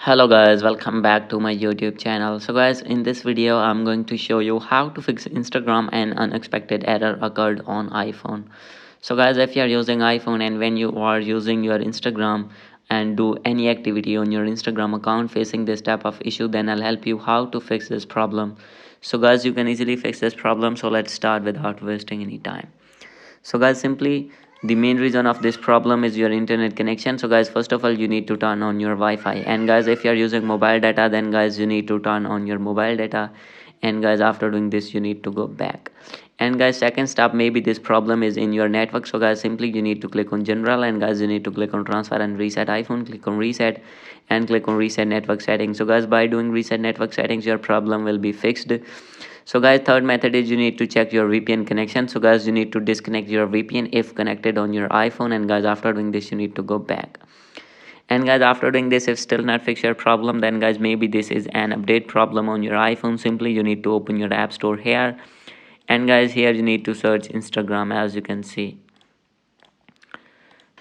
Hello guys, welcome back to my YouTube channel. So guys, in this video I'm going to show you how to fix Instagram and unexpected error occurred on iPhone. So guys, if you are using iPhone and when you are using your Instagram and do any activity on your Instagram account facing this type of issue, then I'll help you how to fix this problem. So guys, you can easily fix this problem, so let's start without wasting any time. So guys, simply the main reason of this problem is your internet connection. So guys, first of all you need to turn on your Wi-Fi, and guys, if you are using mobile data, then guys you need to turn on your mobile data, and guys after doing this you need to go back. And guys, second step, maybe this problem is in your network. So guys, simply you need to click on general, and guys you need to click on transfer and reset iPhone, click on reset and click on reset network settings. So guys, by doing reset network settings your problem will be fixed. So guys, third method is you need to check your VPN connection. So guys, you need to disconnect your VPN if connected on your iPhone, and guys after doing this you need to go back. And guys, after doing this, if still not fix your problem, then guys maybe this is an update problem on your iPhone. Simply you need to open your app store here, and guys here you need to search Instagram, as you can see.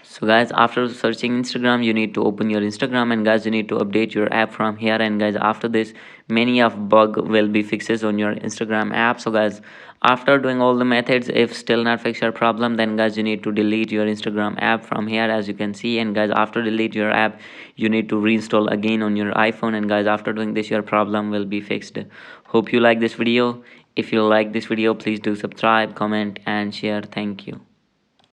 So guys, after searching Instagram you need to open your Instagram, and guys you need to update your app from here. And guys after this, many of bug will be fixes on your Instagram app. So guys, after doing all the methods, if still not fix your problem, then guys you need to delete your Instagram app from here, as you can see. And guys after delete your app you need to reinstall again on your iPhone, and guys after doing this your problem will be fixed. Hope you like this video. If you like this video, please do subscribe, comment and share. Thank you.